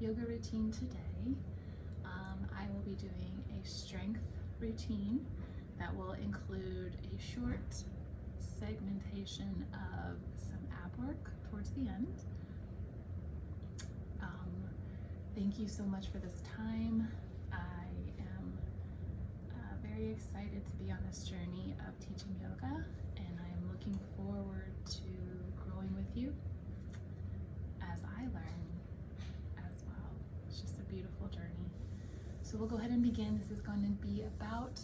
yoga routine today. I will be doing a strength routine that will include a short segmentation of some ab work towards the end. Thank you so much for this time. I am very excited to be on this journey of teaching yoga, and I am looking forward to growing with you as I learn as well. It's just a beautiful journey. So we'll go ahead and begin. This is going to be about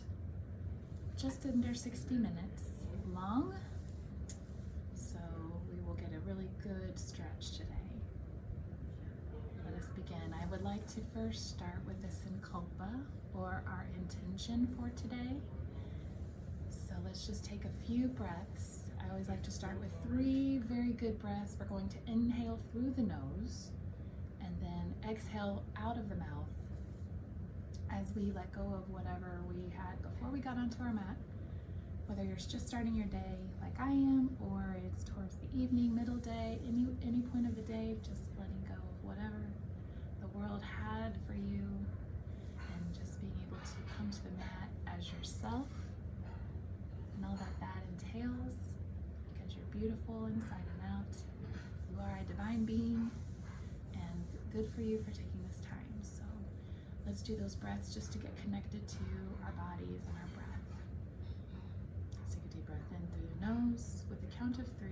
just under 60 minutes long. So we will get a really good stretch today. Let us begin. I would like to first start with a sankalpa, or our intention for today. So let's just take a few breaths. I always like to start with 3 very good breaths. We're going to inhale through the nose and then exhale out of the mouth as we let go of whatever we had before we got onto our mat. Whether you're just starting your day like I am, or it's towards the evening, middle day, any point of the day, just letting go of whatever the world had for you, and just being able to come to the mat as yourself and all that that entails, because you're beautiful inside and out. You are a divine being, and good for you for taking this time. So let's do those breaths just to get connected to our bodies and our breath. Let's take a deep breath in through the nose with a count of 3.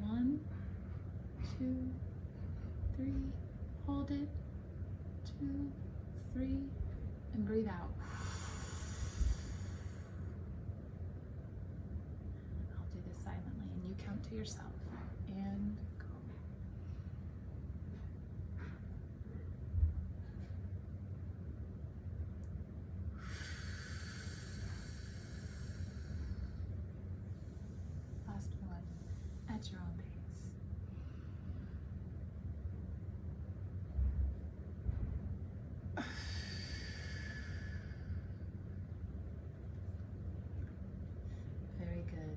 1, 2, 3. Hold it. 2, 3, and breathe out. I'll do this silently, and you count to yourself. And go. Last one, at your own pace. Very good.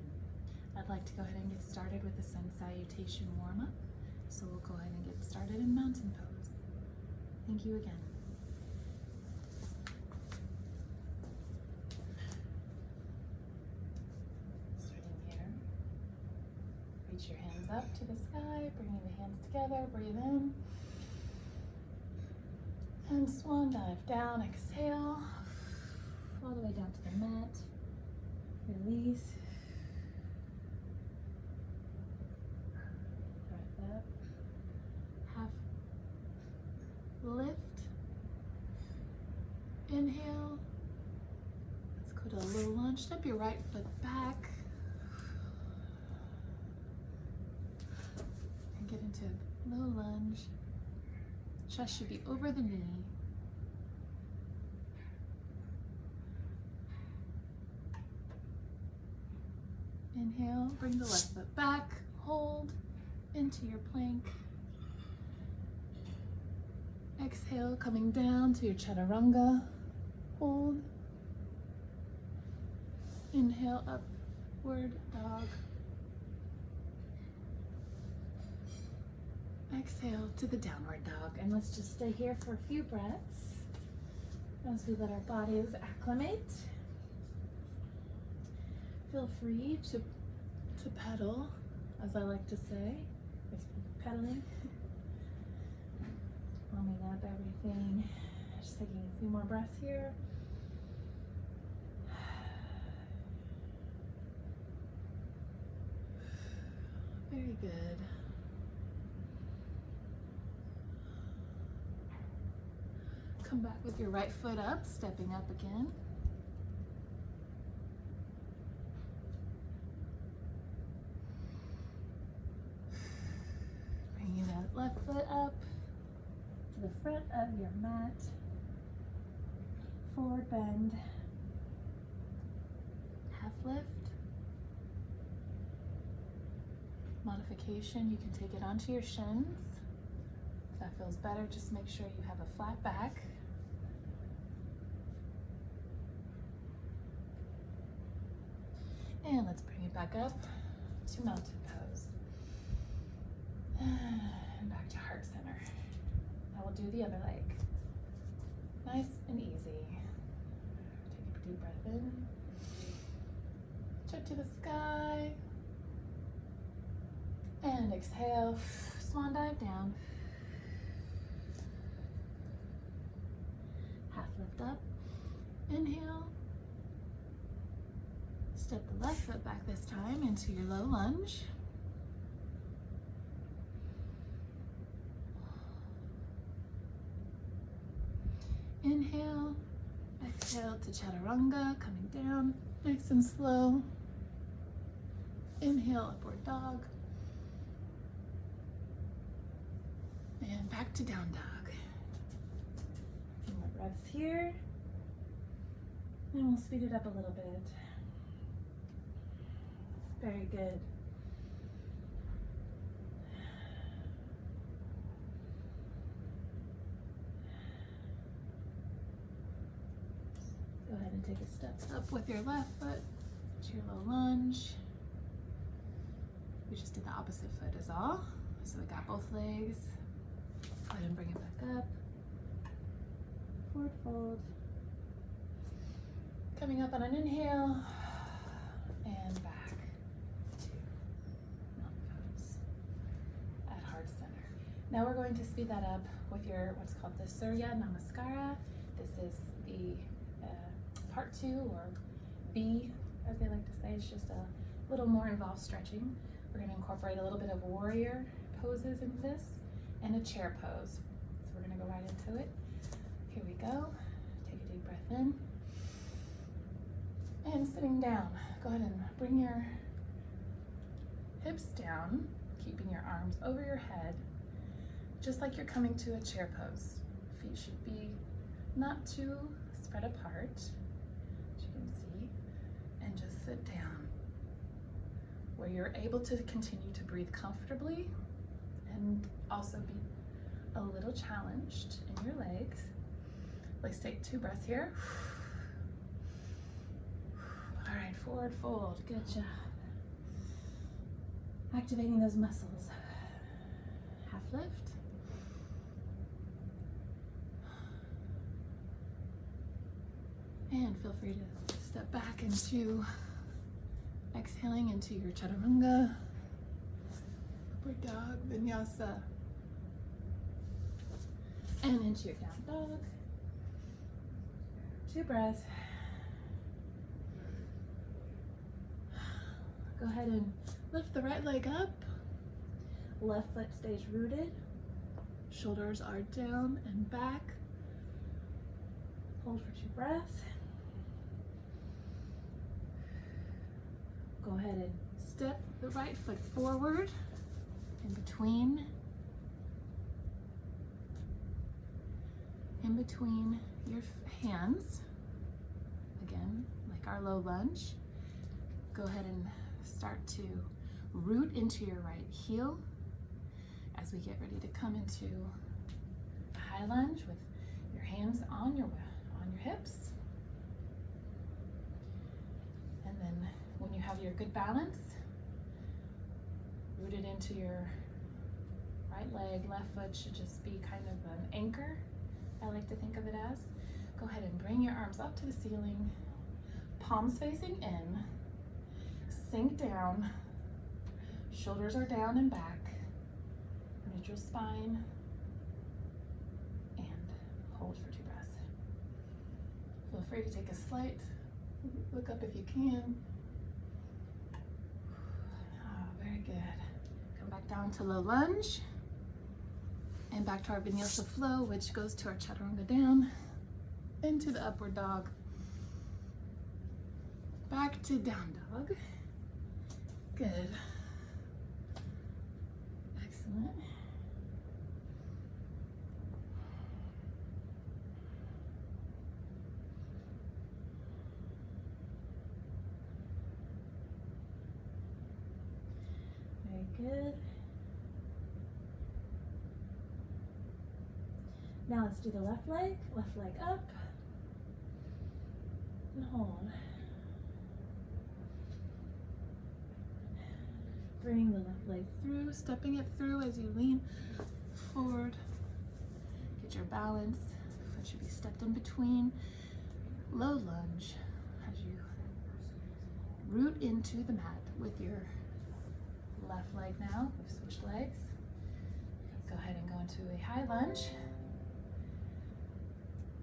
I'd like to go ahead and get started with the sun salutation warm-up. So we'll go ahead and get started in mountain pose. Thank you again. Starting here. Reach your hands up to the sky, bringing the hands together, breathe in. And swan dive down, exhale. All the way down to the mat. Release. Breath up. Half lift. Inhale. Let's go to a little lunge. Step your right foot back. And get into a little lunge. Chest should be over the knee. Inhale, bring the left foot back, hold into your plank. Exhale, coming down to your chaturanga, hold. Inhale, upward dog. Exhale to the downward dog. And let's just stay here for a few breaths as we let our bodies acclimate. Feel free to pedal, as I like to say, pedaling, warming up everything. Just taking a few more breaths here. Very good. Come back with your right foot up, stepping up again. Bringing that left foot up to the front of your mat. Forward bend. Half lift. Modification, you can take it onto your shins. If that feels better, just make sure you have a flat back. And let's bring it back up to mountain pose. And back to heart center. do the other leg. Nice and easy. Take a deep breath in. Check to the sky. And exhale, swan dive down. Half lift up. Inhale. Step the left foot back this time into your low lunge. Inhale, exhale to chaturanga, coming down, nice and slow. Inhale, upward dog. And back to down dog. A few more breaths here. And we'll speed it up a little bit. Very good. Go ahead and take a step up with your left foot to your low lunge. We just did the opposite foot is all. So we got both legs. Go ahead and bring it back up. Forward fold. Coming up on an inhale and back to mountain pose at heart center. Now we're going to speed that up with your what's called the Surya Namaskara. This is the part 2, or B, as they like to say. It's just a little more involved stretching. We're going to incorporate a little bit of warrior poses into this and a chair pose. So we're going to go right into it. Here we go. Take a deep breath in. And sitting down. Go ahead and bring your hips down, keeping your arms over your head, just like you're coming to a chair pose. Feet should be not too spread apart, as you can see, and just sit down where you're able to continue to breathe comfortably and also be a little challenged in your legs. Let's take 2 breaths here. All right, forward fold, good job. Activating those muscles. Half lift. And feel free to step back into exhaling into your chaturanga, upward dog, vinyasa, and into your down dog. 2 breaths. Go ahead and lift the right leg up. Left foot stays rooted. Shoulders are down and back. Hold for 2 breaths. Go ahead and step the right foot forward in between your hands. Again, like our low lunge. Go ahead and start to root into your right heel as we get ready to come into a high lunge with your hands on your hips. And then when you have your good balance, root it into your right leg. Left foot should just be kind of an anchor, I like to think of it as. Go ahead and bring your arms up to the ceiling, palms facing in, sink down, shoulders are down and back, neutral spine, and hold for 2 breaths. Feel free to take a slight look up if you can. Very good. Come back down to low lunge and back to our vinyasa flow, which goes to our chaturanga down into the upward dog, back to down dog. Good. Excellent. Very good. Now let's do the left leg up, and hold. Bring the left leg through, stepping it through as you lean forward. Get balance. Foot should be stepped in between. Low lunge as you root into the mat with your left leg now. We've switched legs. Go ahead and go into a high lunge.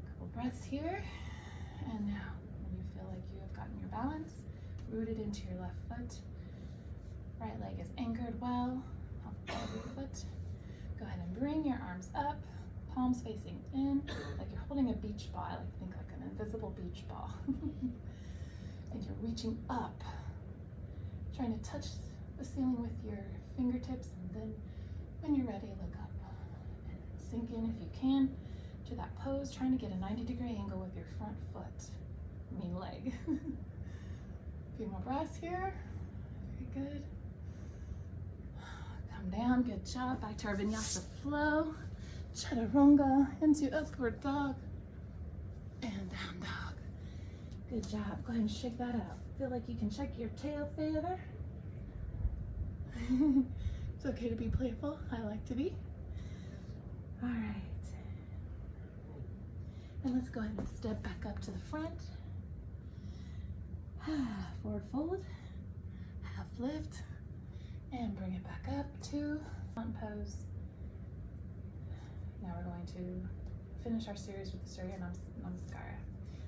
Couple breaths here. And now, when you feel like you have gotten your balance, root it into your left foot. Right leg is anchored well off the ball of your foot. Go ahead and bring your arms up, palms facing in, like you're holding a beach ball. I like to think like an invisible beach ball. And you're reaching up, trying to touch the ceiling with your fingertips, and then when you're ready, look up and sink in if you can to that pose, trying to get a 90-degree angle with your front foot, leg. A few more breaths here. Very good. Come down, good job. Back to our vinyasa flow. Chaturanga into upward dog and down dog. Good job. Go ahead and shake that out. Feel like you can check your tail feather. It's okay to be playful. I like to be. All right. And let's go ahead and step back up to the front. Forward fold, half lift, and bring it back up to front pose. Now we're going to finish our series with the Surya Namaskara.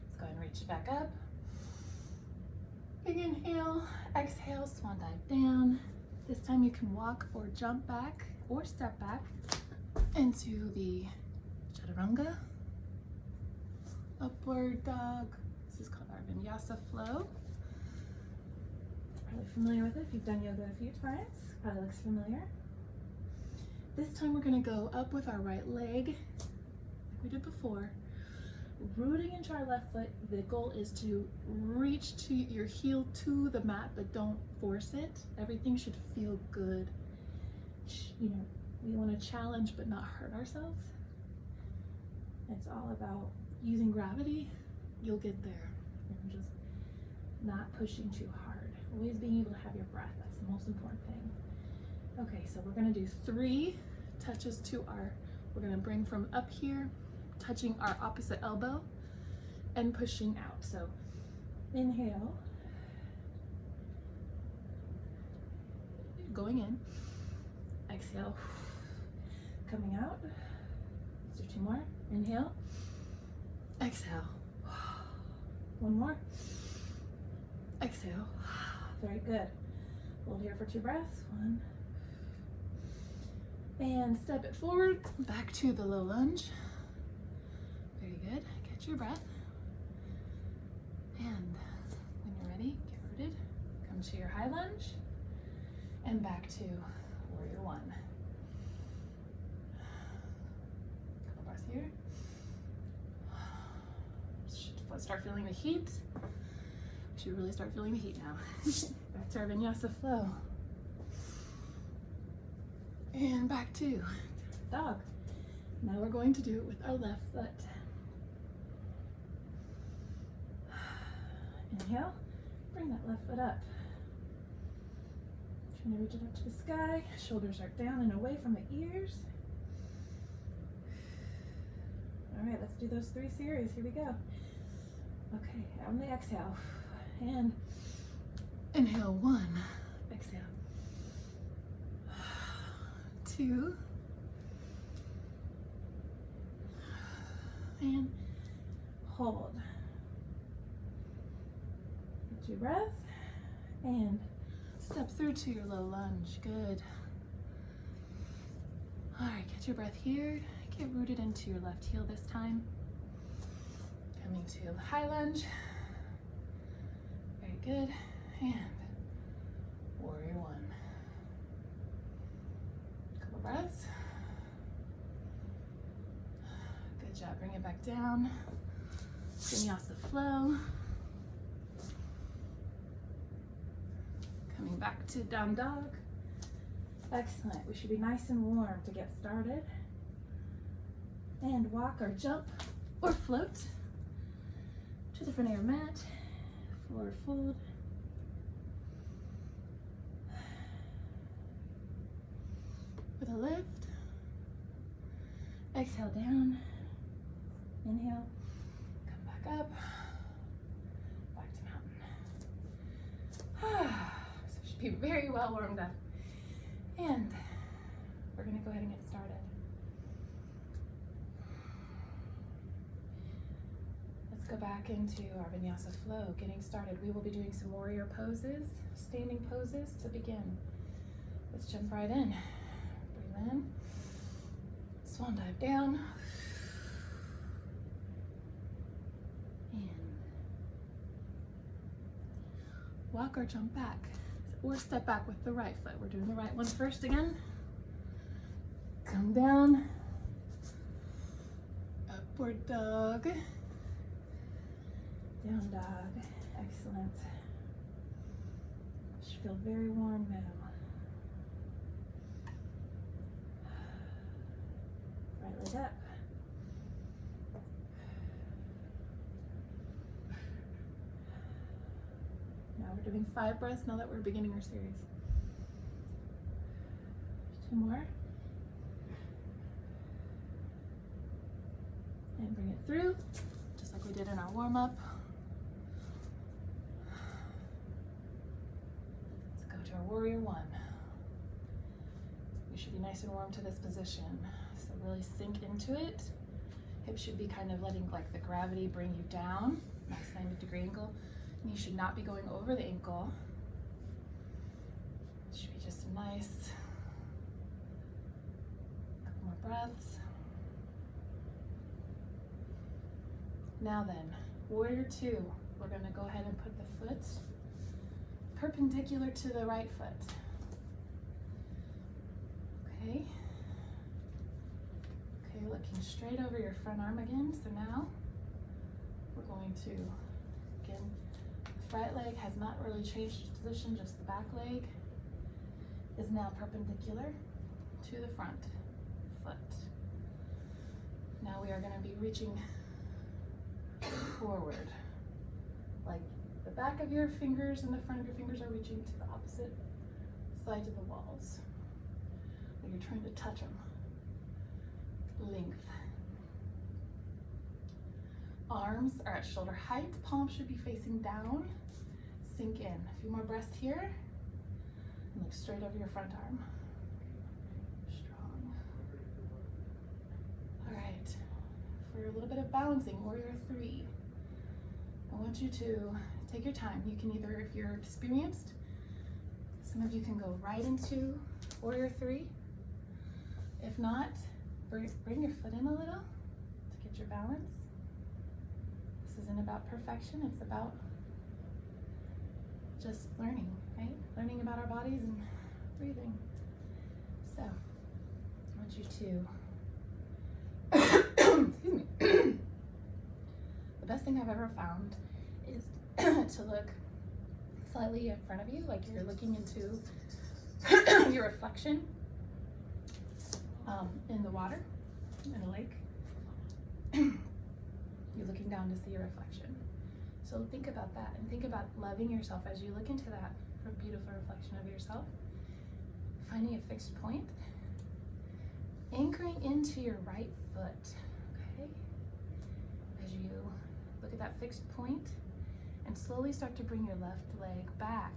Let's go ahead and reach it back up. Big inhale, exhale, swan dive down. This time you can walk or jump back or step back into the Chaturanga. Upward dog. This is called our vinyasa flow. Probably familiar with it if you've done yoga a few times. Probably looks familiar. This time we're going to go up with our right leg, like we did before, rooting into our left foot. The goal is to reach to your heel to the mat, but don't force it. Everything should feel good. You know, we want to challenge but not hurt ourselves. It's all about using gravity. You'll get there. And just not pushing too hard. Always being able to have your breath. That's the most important thing. Okay, so we're going to do 3 touches to our, we're going to bring from up here, touching our opposite elbow and pushing out. So inhale, going in, exhale, coming out. Let's do 2 more. Inhale, exhale. 1 more. Exhale. Very good. Hold here for 2 breaths. 1. And step it forward, back to the low lunge. Very good. Catch your breath. And when you're ready, get rooted. Come to your high lunge and back to warrior 1. Couple breaths here. Start feeling the heat. We should really start feeling the heat now. Back to our vinyasa flow. And back to dog. Now we're going to do it with our left foot. Inhale, bring that left foot up. Trying to reach it up to the sky. Shoulders are down and away from the ears. All right, let's do those 3 series. Here we go. Okay, on the exhale. And inhale, 1. Exhale. 2. And hold. 2 breaths. And step through to your low lunge. Good. All right, get your breath here. Get rooted into your left heel this time. Coming to high lunge. Very good. And warrior 1. Couple breaths. Good job. Bring it back down. Vinyasa flow. Coming back to down dog. Excellent. We should be nice and warm to get started. And walk or jump or float to the front of your mat. Forward fold. With a lift. Exhale down. Inhale, come back up, back to mountain. So should be very well warmed up. And we're gonna go ahead and get started. Let's go back into our vinyasa flow, getting started. We will be doing some warrior poses, standing poses to begin. Let's jump right in. Breathe in, swan dive down, and walk or jump back, or step back with the right foot. We're doing the right one first again. Come down, upward dog, down dog. Excellent. Should feel very warm now. Right leg up. Now we're doing 5 breaths now that we're beginning our series. 2 more. And bring it through, just like we did in our warm-up. Let's go to our warrior 1. You should be nice and warm to this position. So really sink into it. Hips should be kind of letting like the gravity bring you down. Nice 90-degree angle. And you should not be going over the ankle. It should be just a nice couple more breaths. Now then, warrior 2, we're gonna go ahead and put the foot perpendicular to the right foot. Okay. Okay, looking straight over your front arm again. So now we're going to, again, the right leg has not really changed its position, just the back leg is now perpendicular to the front foot. Now we are gonna be reaching forward, like the back of your fingers and the front of your fingers are reaching to the opposite sides of the walls. Like you're trying to touch them. Length. Arms are at shoulder height. Palms should be facing down. Sink in. A few more breaths here. And look straight over your front arm. Strong. All right. For a little bit of balancing, warrior 3. I want you to take your time. You can either, if you're experienced, some of you can go right into warrior 3. If not, bring your foot in a little to get your balance. This isn't about perfection, it's about just learning, right? Learning about our bodies and breathing. So, I want you to, excuse me. The best thing I've ever found is to look slightly in front of you, like you're looking into your reflection in the water, in a lake. You're looking down to see your reflection. So think about that and think about loving yourself as you look into that beautiful reflection of yourself. Finding a fixed point, anchoring into your right foot, okay? As you look at that fixed point and slowly start to bring your left leg back.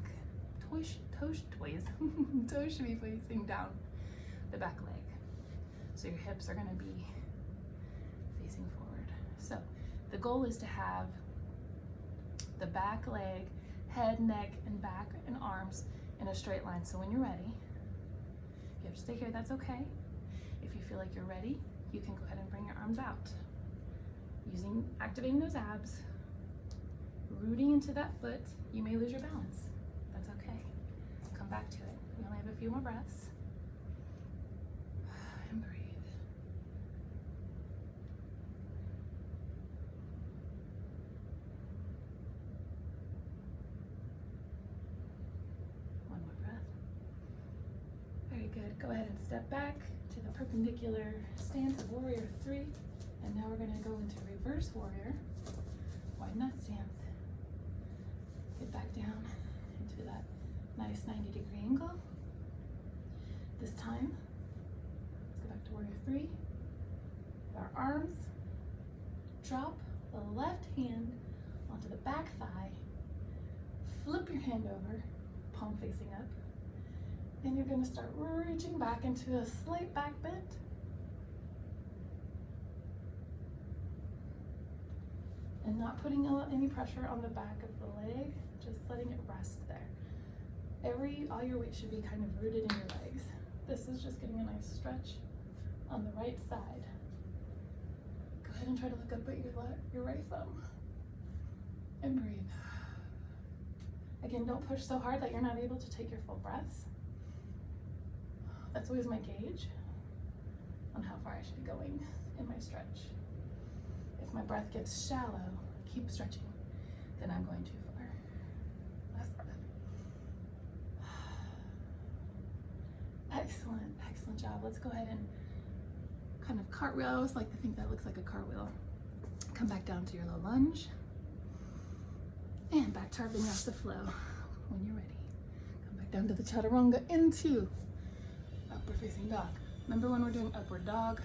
Toes should be facing down the back leg. So your hips are gonna be facing forward. So the goal is to have the back leg, head, neck, and back and arms in a straight line. So when you're ready, you have to stay here, that's okay. If you feel like you're ready, you can go ahead and bring your arms out. Activating those abs, rooting into that foot. You may lose your balance, that's okay. Come back to it. You only have a few more breaths. And breathe. One more breath. Very good. Go ahead and step back to the perpendicular stance of warrior 3. And now we're going to go into reverse warrior. Widen that stance. Get back down into that nice 90-degree angle. This time, let's go back to warrior 3. With our arms drop the left hand onto the back thigh, flip your hand over, palm facing up, and you're going to start reaching back into a slight back bend. And not putting any pressure on the back of the leg, just letting it rest there. All your weight should be kind of rooted in your legs. This is just getting a nice stretch on the right side. Go ahead and try to look up at your right thumb and breathe. Again, don't push so hard that you're not able to take your full breaths. That's always my gauge on how far I should be going in my stretch. If my breath gets shallow, keep stretching, then I'm going too far. Last breath. Excellent, excellent job. Let's go ahead and kind of cartwheel. I always like to think that looks like a cartwheel. Come back down to your low lunge. And back to our vinyasa flow when you're ready. Come back down to the chaturanga into upward facing dog. Remember when we're doing upward dog,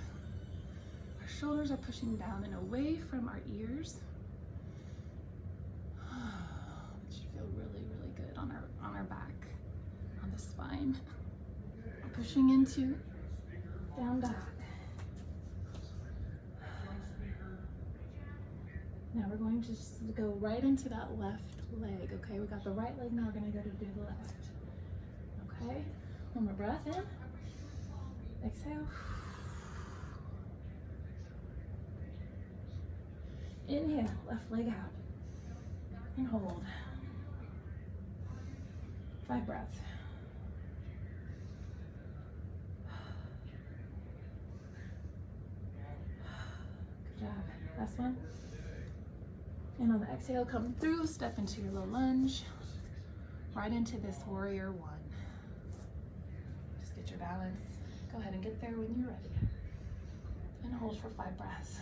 our shoulders are pushing down and away from our ears. It should feel really, really good on our back, on the spine. Pushing into down dog. Now we're going to just go right into that left leg, okay? We got the right leg, now we're gonna go to do the left. Okay, one more breath in. Exhale. Inhale, left leg out. And hold. 5 breaths. Good job. Last one. And on the exhale, come through, step into your low lunge, right into this warrior one. Just get your balance. Go ahead and get there when you're ready. And hold for 5 breaths.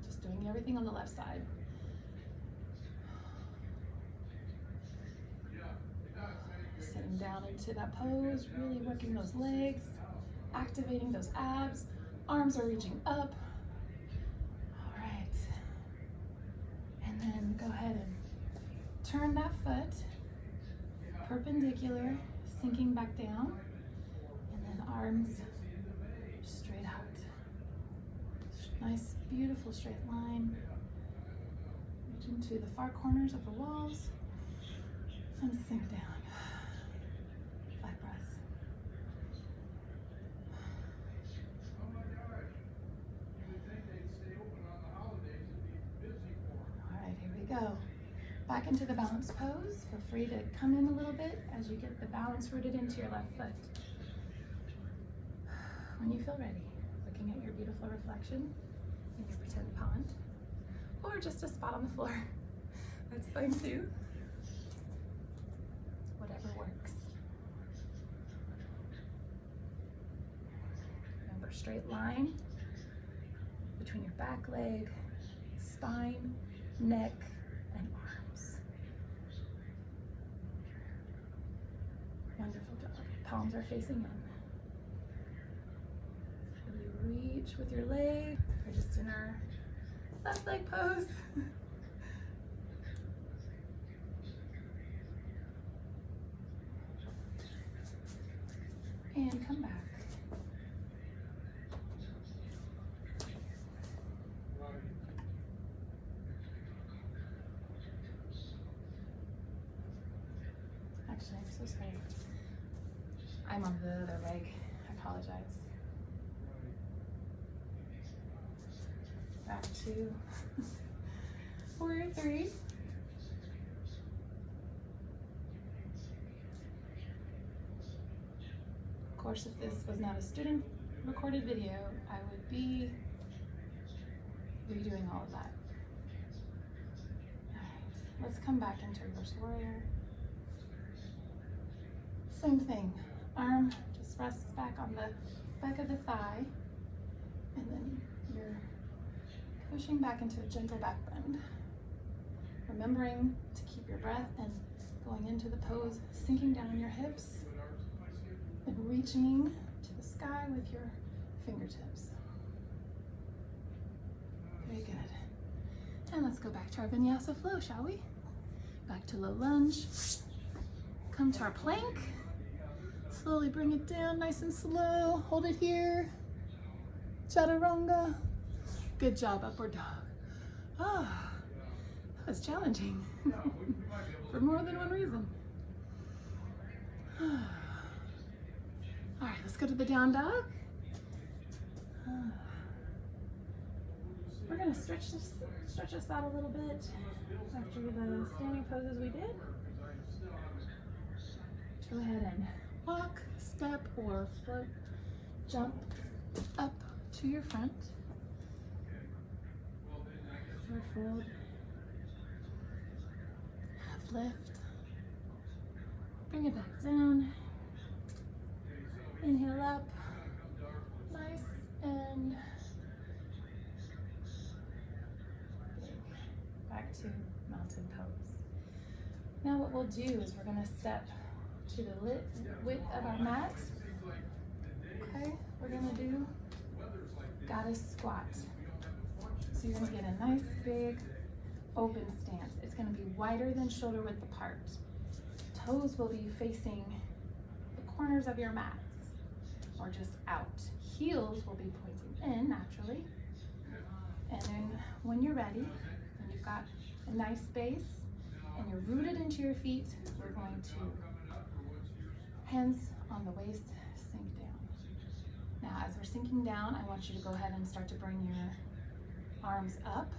Just doing everything on the left side. Sitting down into that pose, really working those legs, activating those abs. Arms are reaching up. And then go ahead and turn that foot perpendicular, sinking back down, and then arms straight out. Nice, beautiful straight line. Reach into the far corners of the walls and sink down. 5 breaths. Go back into the balance pose. Feel free to come in a little bit as you get the balance rooted into your left foot. When you feel ready, looking at your beautiful reflection in your pretend pond, or just a spot on the floor, that's fine too. Whatever works. Remember, straight line between your back leg, spine, neck, and arms. Wonderful job. Palms are facing in. Really reach with your leg. We're just in our left leg pose. And come back. Actually, I'm so sorry. I'm on the other leg. I apologize. Back to warrior 3. Of course, if this was not a student recorded video, I would be redoing all of that. All right, let's come back into reverse warrior. Same thing, arm just rests back on the back of the thigh, and then you're pushing back into a gentle back bend. Remembering to keep your breath and going into the pose, sinking down your hips and reaching to the sky with your fingertips. And let's go back to our vinyasa flow, shall we? Back to low lunge. Come to our plank. Slowly bring it down, nice and slow. Hold it here. Chaturanga. Good job, upward dog. Ah, that was challenging for more than one reason. All right, let's go to the down dog. We're gonna stretch this out a little bit after the standing poses we did. Go ahead and walk, step, or float, jump up to your front. Forward fold, half lift, bring it back down, inhale up, nice and back to mountain pose. Now what we'll do is we're going to step to the width of our mat. Okay, we're going to do goddess squat. So you're going to get a nice big open stance. It's going to be wider than shoulder width apart. Toes will be facing the corners of your mats or just out. Heels will be pointing in naturally. And then when you're ready, and you've got a nice base and you're rooted into your feet, we're going to hands on the waist, sink down. Now as we're sinking down, I want you to go ahead and start to bring your arms up,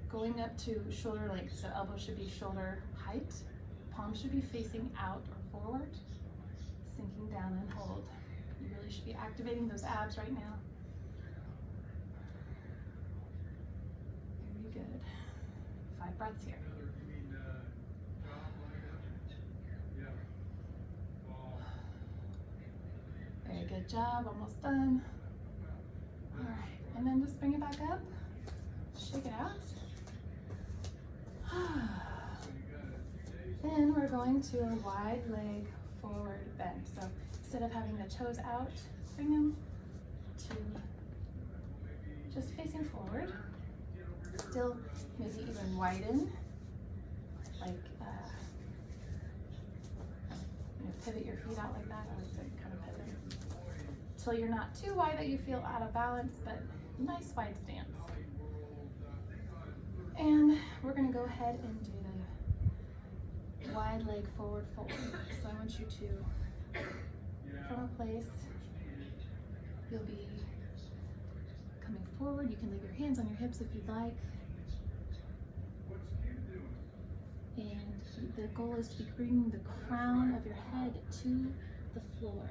going up to shoulder length, so elbows should be shoulder height, palms should be facing out or forward, sinking down and hold. You really should be activating those abs right now. Very good. 5 breaths here. Very good job, almost done. All right, and then just bring it back up, shake it out. Then we're going to a wide leg forward bend. So instead of having the toes out, bring them to just facing forward. Still maybe even widen, like pivot your feet out like that. I like to kind of pivot until you're not too wide that you feel out of balance, but nice wide stance. And we're going to go ahead and do the wide leg forward fold. So I want you to, from a place, you'll be coming forward. You can leave your hands on your hips if you'd like. And the goal is to be bringing the crown of your head to the floor.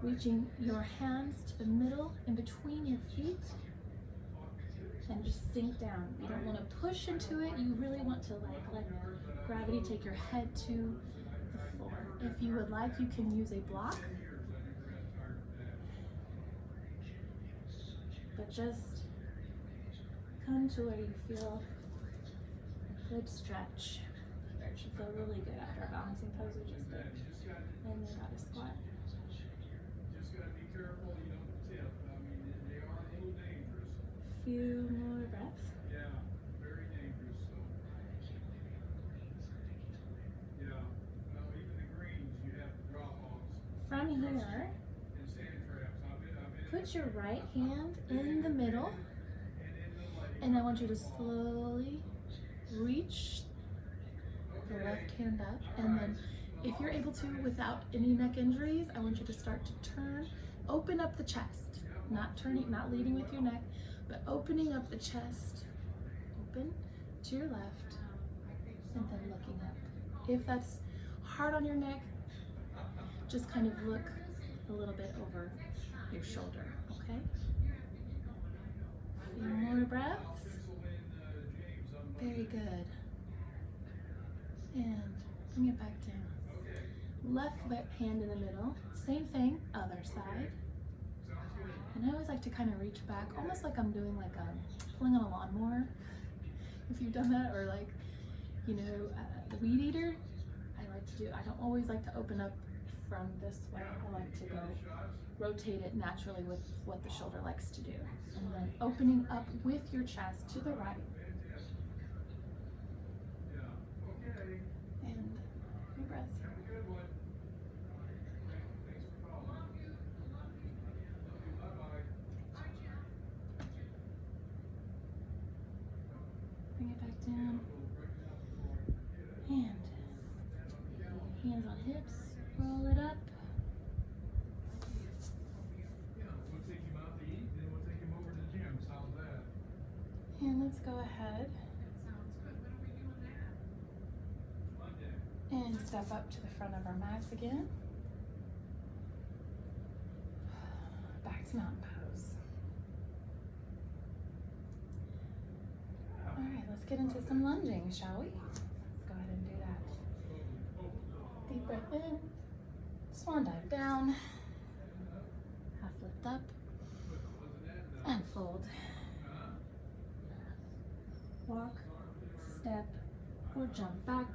Reaching your hands to the middle in between your feet and just sink down. You don't want to push into it. You really want to let gravity take your head to the floor. If you would like, you can use a block. But just come to where you feel a good stretch. It should feel really good after our balancing pose we just did. And then goddess squat. Few more breaths. Yeah, very dangerous. Yeah, well, even the greens, you have drop-offs. From here, And sand traps. put your right hand in the middle, and I want you to slowly reach the left hand up, and then if you're able to, without any neck injuries, I want you to start to turn, open up the chest, not leading with your neck, but opening up the chest, open to your left, and then looking up. If that's hard on your neck, just kind of look a little bit over your shoulder, okay? A few more breaths. Very good. And bring it back down. Left hand in the middle, same thing, other side. And I always like to kind of reach back, almost like I'm doing like pulling on a lawnmower, if you've done that, or the weed eater. I don't always like to open up from this way. I like to go rotate it naturally with what the shoulder likes to do. And then opening up with your chest to the right. And your breath. Bring it back down. And hands on hips, roll it up. We'll take him out to eat, then we'll take him over to the gym. How's that? And let's go ahead and step up to the front of our mats again. Back to mountain pose. All right, let's get into some lunging, shall we? Let's go ahead and do that. Deep breath in, swan dive down, half lift up, and fold. Walk, step, or jump back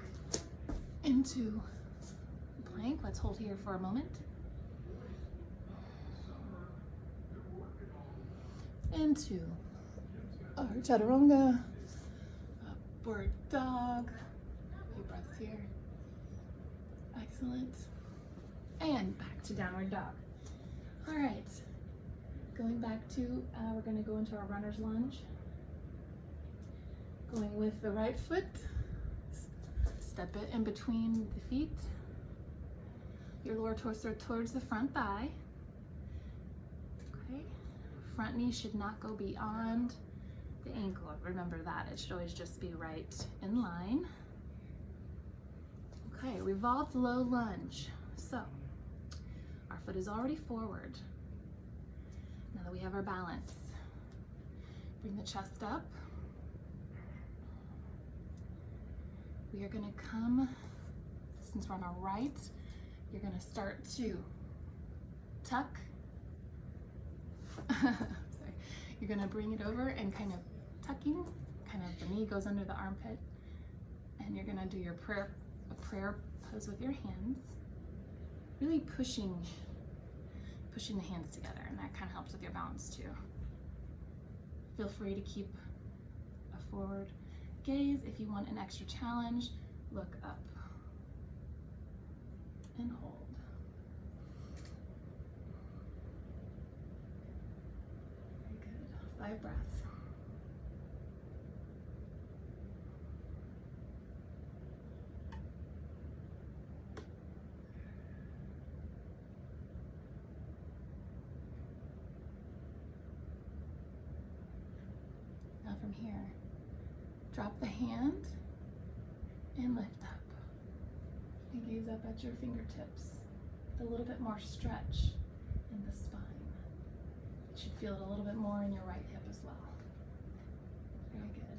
into plank. Let's hold here for a moment. Into our chaturanga, upward dog. A few breaths here. Excellent. And back to downward dog. All right, going back to, we're gonna go into our runner's lunge. Going with the right foot, step it in between the feet. Your lower torso towards the front thigh. Okay, front knee should not go beyond the ankle. Remember that, it should always just be right in line. Okay, revolved low lunge. So, our foot is already forward. Now that we have our balance, bring the chest up. We are gonna come, since we're on our right, you're gonna start to tuck. Sorry. You're gonna bring it over and kind of tucking, kind of the knee goes under the armpit, and you're gonna do your prayer pose with your hands, really pushing the hands together, and that kind of helps with your balance too. Feel free to keep a forward gaze. If you want an extra challenge, look up and hold. Very good. 5 breaths. Now from here, drop the hand and lift up. And gaze up at your fingertips. A little bit more stretch in the spine. You should feel it a little bit more in your right hip as well. Very good.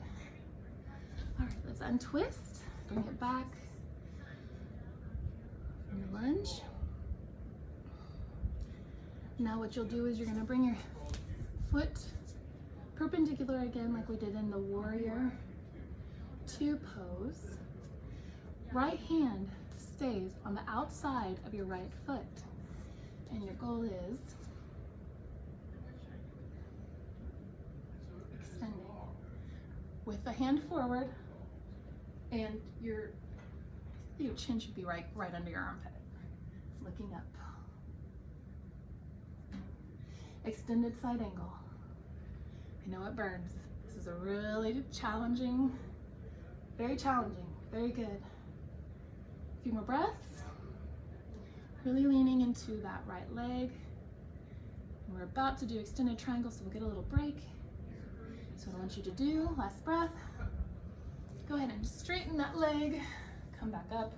All right, let's untwist. Bring it back. From your lunge. Now what you'll do is you're gonna bring your foot perpendicular again like we did in the warrior 2 pose. Right hand stays on the outside of your right foot. And your goal is extending with the hand forward, and your chin should be right under your armpit. Looking up. Extended side angle. I know it burns. This is a really challenging, very challenging, very good. A few more breaths. Really leaning into that right leg. And we're about to do extended triangle, so we'll get a little break. So what I want you to do, last breath, go ahead and straighten that leg, come back up,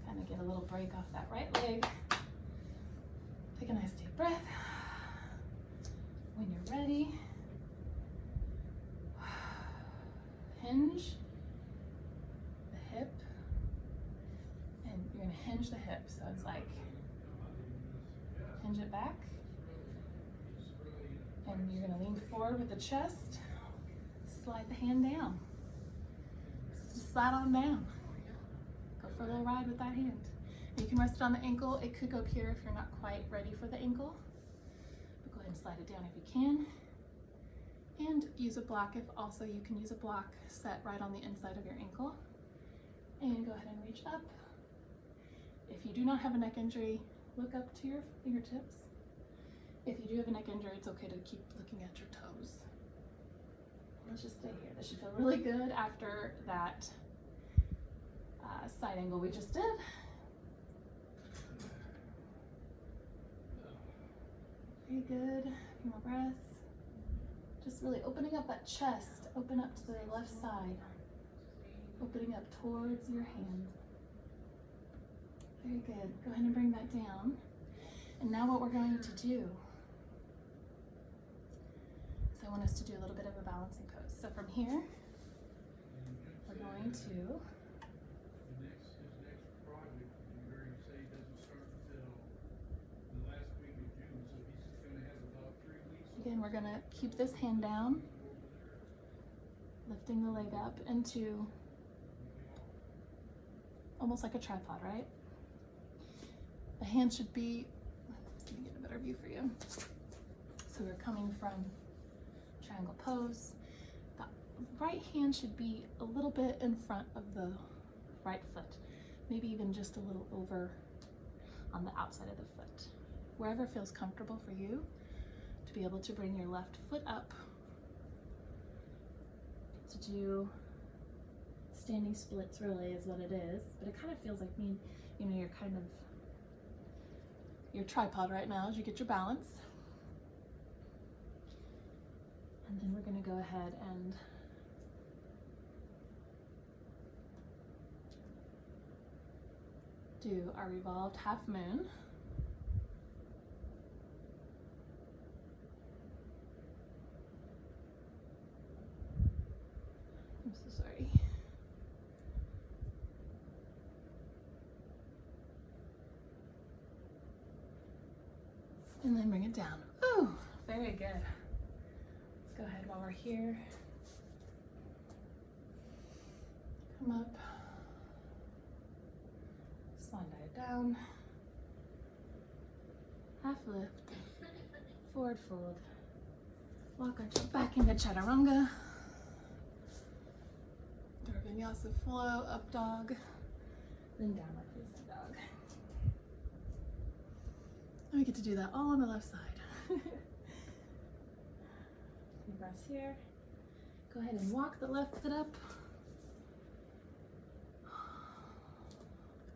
kind of get a little break off that right leg. Take a nice deep breath. When you're ready, hinge the hip, and you're gonna hinge the hip, so it's like hinge it back, and you're gonna lean forward with the chest, slide the hand down, just slide on down, go for a little ride with that hand, You can rest it on the ankle. It could go up here if you're not quite ready for the ankle. But go ahead and slide it down if you can. And use a block if also you can use a block set right on the inside of your ankle. And go ahead and reach up. If you do not have a neck injury, look up to your fingertips. If you do have a neck injury, it's okay to keep looking at your toes. Let's just stay here. This should feel really good after that side angle we just did. Very good. A few more breaths. Just really opening up that chest. Open up to the left side. Opening up towards your hands. Very good. Go ahead and bring that down. And now what we're going to do is I want us to do a little bit of a balancing pose. So from here, we're going to His next project, you heard him say, doesn't start until the last week of June, so he's just gonna have about 3 weeks. again, we're gonna keep this hand down, lifting the leg up into almost like a tripod, right? The hand should be, let me get a better view for you. So we're coming from triangle pose. The right hand should be a little bit in front of the right foot, maybe even just a little over on the outside of the foot. Wherever feels comfortable for you to be able to bring your left foot up to do standing splits really is what it is, but it kind of feels like you're kind of your tripod right now as you get your balance. And then we're going to go ahead and do our revolved half moon. I'm so sorry. And then bring it down. Ooh, very good. Let's go ahead while we're here. Come up. Slide it down. Half lift. Forward fold. Walk our jump back into chaturanga. Do our vinyasa flow, up dog. Then downward facing dog. And we get to do that all on the left side. Few breaths here. Go ahead and walk the left foot up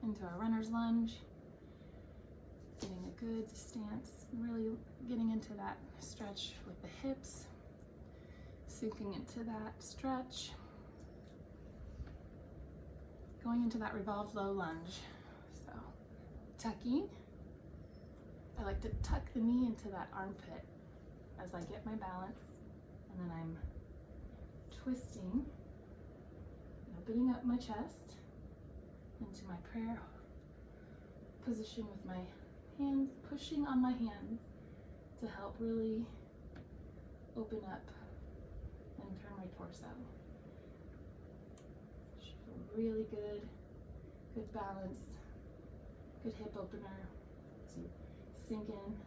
into our runner's lunge. Getting a good stance, really getting into that stretch with the hips, sinking into that stretch. Going into that revolved low lunge. So tucking. I like to tuck the knee into that armpit as I get my balance, and then I'm twisting, opening up my chest into my prayer position with my hands, pushing on my hands to help really open up and turn my torso. Should feel really good, good balance, good hip opener. So sink in.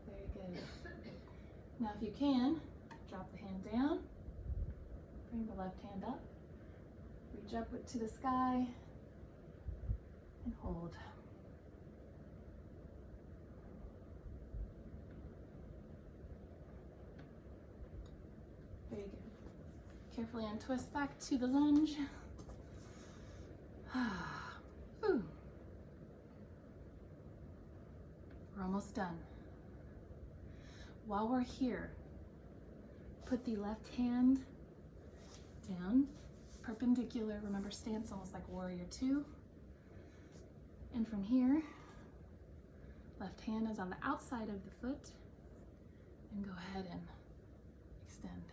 Very good. Now if you can, drop the hand down, bring the left hand up, reach up to the sky, and hold. Very good. Carefully untwist back to the lunge. Ooh. We're almost done. While we're here, put the left hand down, perpendicular. Remember, stance almost like warrior two. And from here, left hand is on the outside of the foot, and go ahead and extend.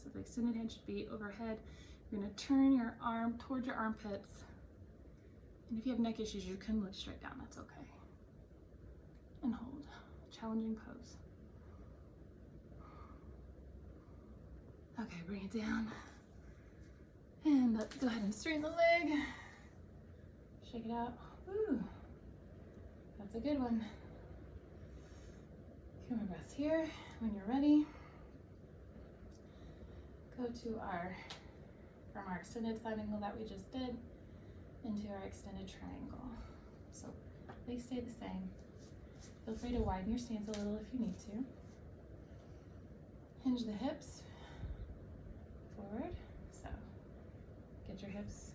So the extended hand should be overhead. You're gonna turn your arm towards your armpits. And if you have neck issues, you can look straight down, that's okay. And hold, challenging pose. Okay, bring it down. And let's go ahead and straighten the leg. Shake it out. Ooh, that's a good one. Few more breaths here. When you're ready, go to from our extended side angle that we just did into our extended triangle. So they stay the same. Feel free to widen your stance a little if you need to. Hinge the hips forward. So get your hips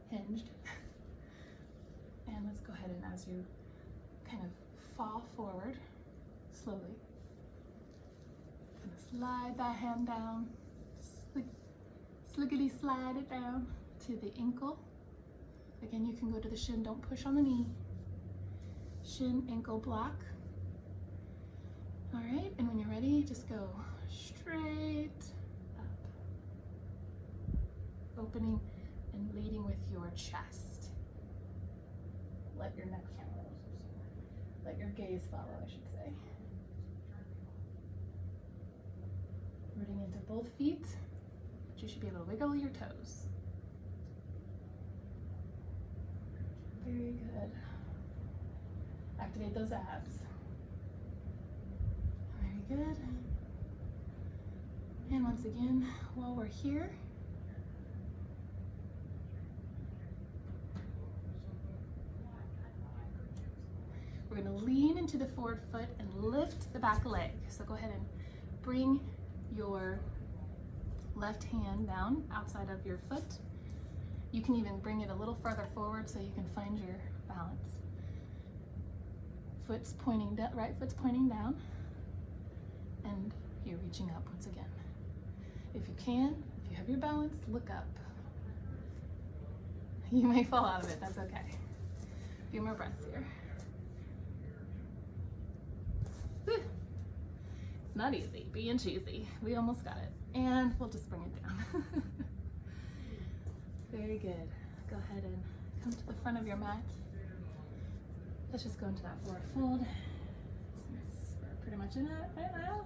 hinged. And let's go ahead and as you kind of fall forward slowly, slide that hand down, slickety slide it down to the ankle. Again, you can go to the shin, don't push on the knee. Shin, ankle block. All right, and when you're ready, just go straight up. Opening and leading with your chest. Let your neck follow. Let your gaze follow, I should say. Rooting into both feet, but you should be able to wiggle your toes. Very good. Activate those abs. Very good. And once again, while we're here, we're going to lean into the forward foot and lift the back leg. So go ahead and bring your left hand down outside of your foot. You can even bring it a little further forward so you can find your balance. Foot's pointing down, right foot's pointing down, and you're reaching up once again. If you can, if you have your balance, look up. You may fall out of it, that's okay. A few more breaths here. Whew. It's not easy, being cheesy. We almost got it. And we'll just bring it down. Very good. Go ahead and come to the front of your mat. Let's just go into that forward fold. Since we're pretty much in it right now.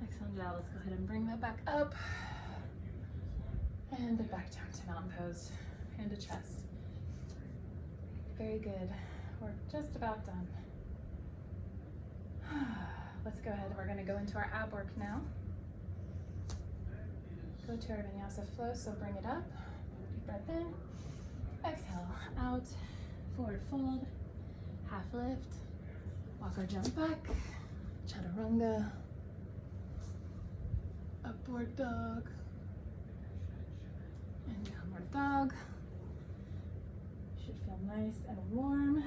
Exhale out. Let's go ahead and bring that back up. And back down to mountain pose. Hand to chest. Very good. We're just about done. Let's go ahead. We're going to go into our ab work now. Go to our vinyasa flow, so bring it up. Deep breath in. Exhale out. Forward fold. Half lift. Walk or jump back. Chaturanga. Upward dog. And downward dog. Should feel nice and warm.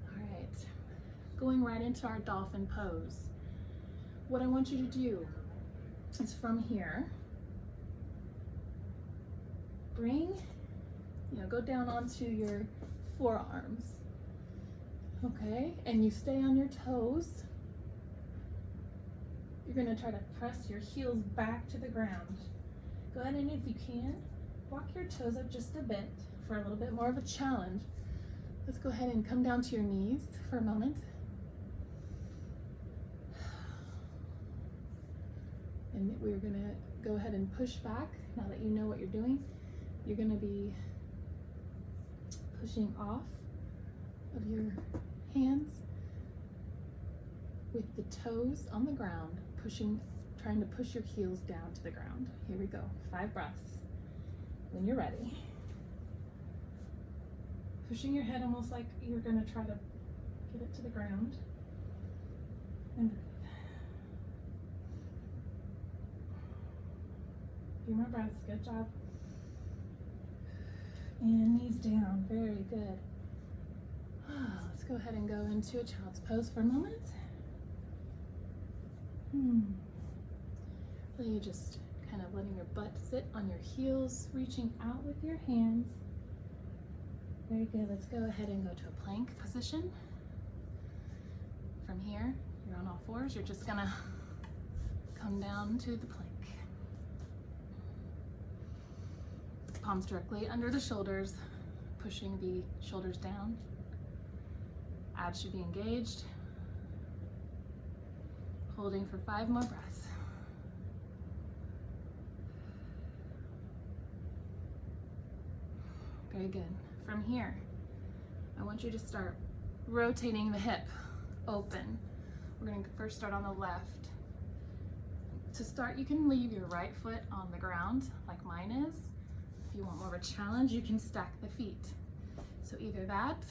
All right. Going right into our dolphin pose. What I want you to do is from here, go down onto your forearms, okay? And you stay on your toes. You're gonna try to press your heels back to the ground. Go ahead and if you can, walk your toes up just a bit for a little bit more of a challenge. Let's go ahead and come down to your knees for a moment. And we're gonna go ahead and push back. Now that you know what you're doing, you're gonna be pushing off of your hands with the toes on the ground, trying to push your heels down to the ground. Here we go, 5 breaths. When you're ready. Pushing your head almost like you're gonna try to get it to the ground. And a few more breaths, good job. And knees down, very good. Let's go ahead and go into a child's pose for a moment. Really just kind of letting your butt sit on your heels, reaching out with your hands. Very good, let's go ahead and go to a plank position. From here, you're on all fours, you're just gonna come down to the plank. Palms directly under the shoulders, pushing the shoulders down. Abs should be engaged. Holding for 5 more breaths. Very good. From here, I want you to start rotating the hip open. We're going to first start on the left. To start, you can leave your right foot on the ground like mine is. If you want more of a challenge, you can stack the feet. So either that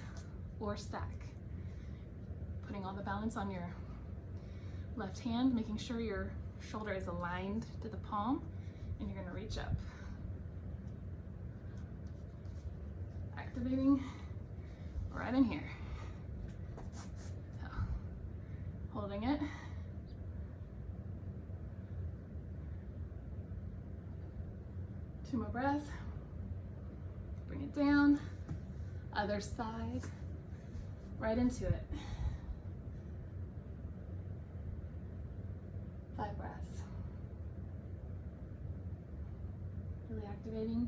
or stack. Putting all the balance on your left hand, making sure your shoulder is aligned to the palm, and you're going to reach up. Activating right in here. So, holding it. Two more breaths. Bring it down. Other side. Right into it. 5 breaths. Really activating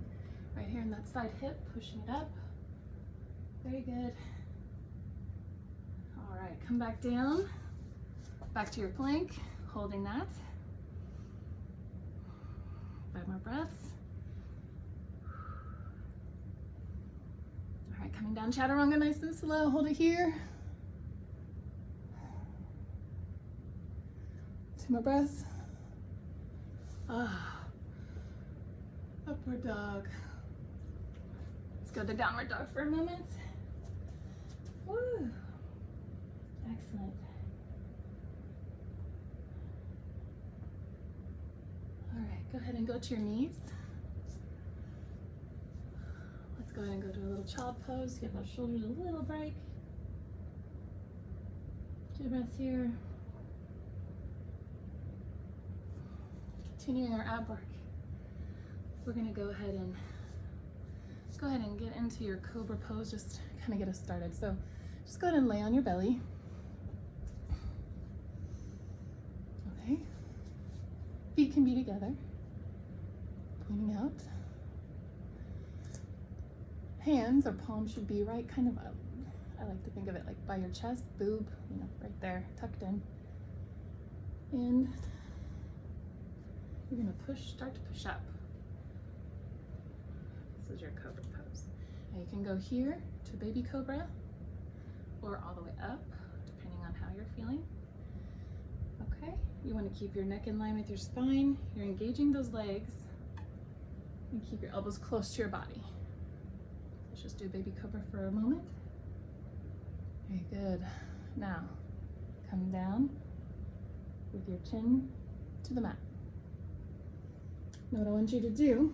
right here in that side hip, pushing it up. Very good. All right, come back down. Back to your plank, holding that. 5 more breaths. All right, coming down chaturanga nice and slow. Hold it here. 2 more breaths. Upward dog. Let's go to downward dog for a moment. Woo. Excellent. All right, go ahead and go to your knees. Let's go ahead and go to a little child pose. Give those shoulders a little break. 2 breaths here. Continuing our ab work. We're gonna go ahead and get into your cobra pose, just kind of get us started. So just go ahead and lay on your belly. Okay. Feet can be together, pointing out. Hands or palms should be right kind of up. I like to think of it like by your chest, boob, you know, right there, tucked in. And you're gonna start to push up. This is your cobra pose. Now you can go here to baby cobra or all the way up, depending on how you're feeling. Okay, you want to keep your neck in line with your spine. You're engaging those legs and keep your elbows close to your body. Let's just do baby cobra for a moment. Very good. Now, come down with your chin to the mat. Now what I want you to do,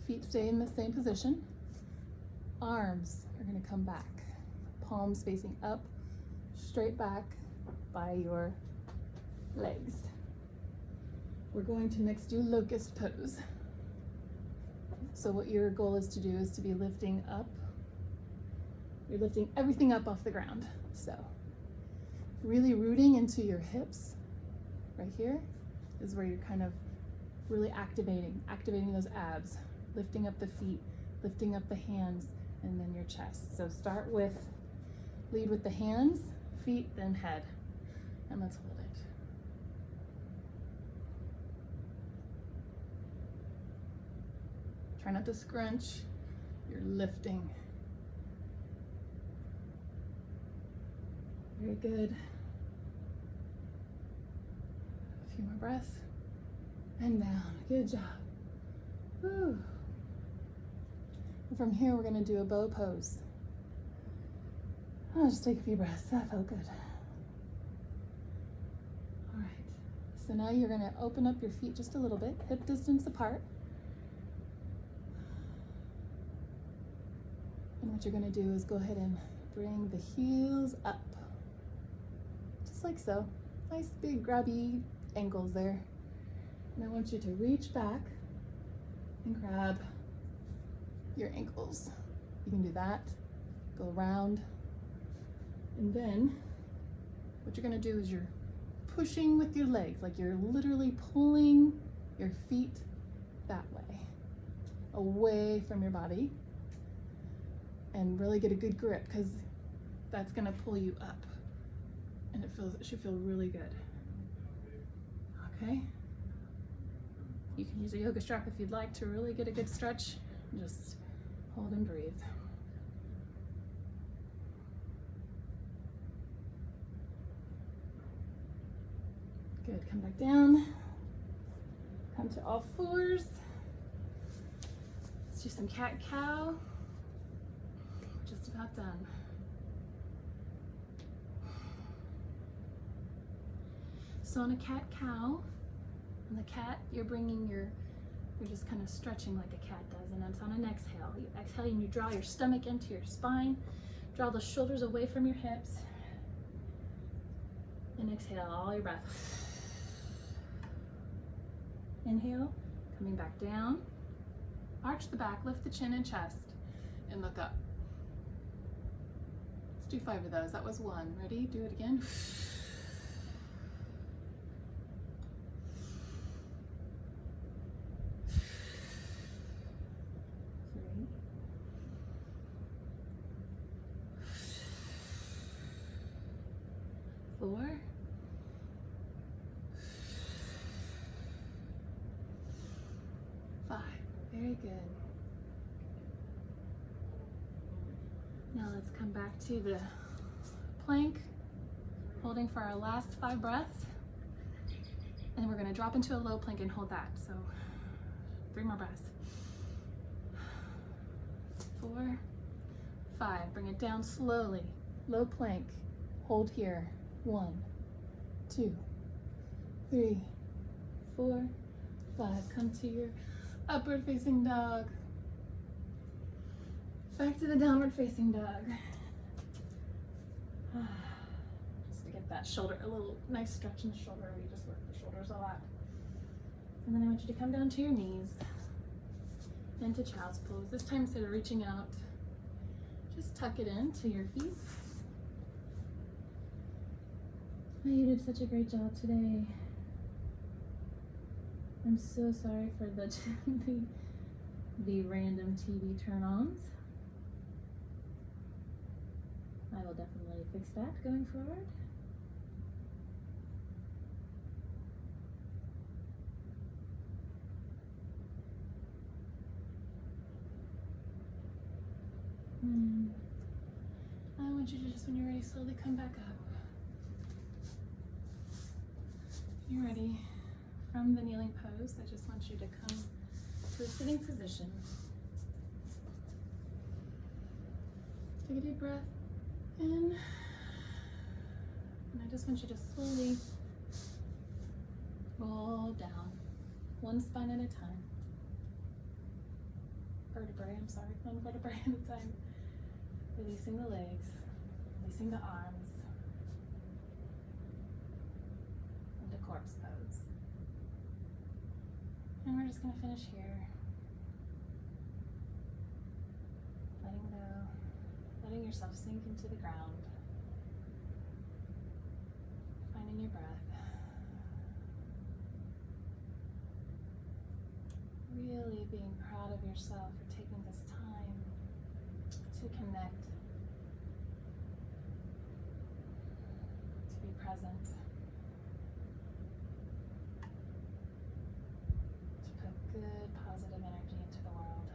feet stay in the same position. Arms are going to come back. Palms facing up, straight back by your legs. We're going to next do locust pose. So what your goal is to do is to be lifting up. You're lifting everything up off the ground. So really rooting into your hips. Right here is where you're kind of really activating those abs, lifting up the feet, lifting up the hands, and then your chest. So lead with the hands, feet, then head. And let's hold it. Try not to scrunch, you're lifting. Very good. A few more breaths. And down, good job. Woo. And from here, we're gonna do a bow pose. Oh, just take a few breaths, that felt good. All right, so now you're gonna open up your feet just a little bit, hip distance apart. And what you're gonna do is go ahead and bring the heels up. Just like so. Nice big grabby ankles there. And I want you to reach back and grab your ankles. You can do that, go around. And then what you're gonna do is you're pushing with your legs, like you're literally pulling your feet that way, away from your body. and really get a good grip, because that's gonna pull you up, and it should feel really good. Okay. You can use a yoga strap if you'd like to really get a good stretch. Just hold and breathe. Good, come back down. Come to all fours. Let's do some cat-cow. Just about done. So on a cat-cow, on the cat, you're just kind of stretching like a cat does, and it's on an exhale. You exhale and you draw your stomach into your spine, draw the shoulders away from your hips, and exhale all your breath. Inhale, coming back down, arch the back, lift the chin and chest, and look up. Let's do 5 of those. That was 1. Ready? Do it again. 3. 4. 5. Very good. Now let's come back to the plank, holding for our last 5 breaths. And we're gonna drop into a low plank and hold that. So 3 more breaths. 4, 5. Bring it down slowly. Low plank. Hold here. 1, 2, 3, 4, 5. Come to your upward facing dog. Back to the downward facing dog. Just to get that shoulder, a little nice stretch in the shoulder. We just work the shoulders a lot. And then I want you to come down to your knees, into child's pose. This time, instead of reaching out, just tuck it into your feet. Oh, you did such a great job today. I'm so sorry for the random TV turn-ons. I will definitely fix that going forward. I want you to just, when you're ready, slowly come back up. You're ready. From the kneeling pose, I just want you to come to a sitting position. Take a deep breath in. And I just want you to slowly roll down, one spine at a time. One vertebrae at a time. Releasing the legs, releasing the arms. Into corpse pose. And we're just going to finish here. Letting go, letting yourself sink into the ground. Finding your breath. Really being proud of yourself for taking this time to connect, to be present, to put good, positive energy into the world.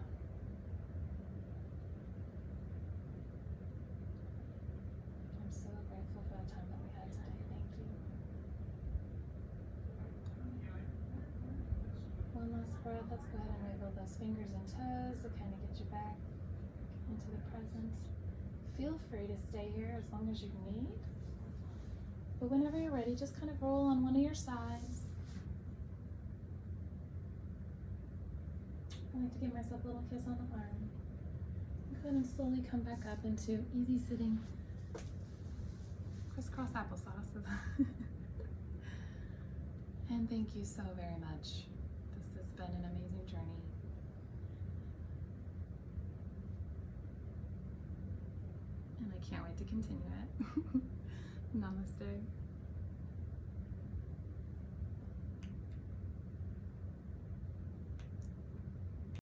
I'm so grateful for the time that we had today. Thank you. One last breath. Let's go ahead and wiggle those fingers and toes to kind of get you back into the present. Feel free to stay here as long as you need. But whenever you're ready, just kind of roll on one of your sides. I like to give myself a little kiss on the arm. Go ahead and slowly come back up into easy sitting, crisscross applesauce. And thank you so very much. This has been an amazing journey. And I can't wait to continue it. Namaste.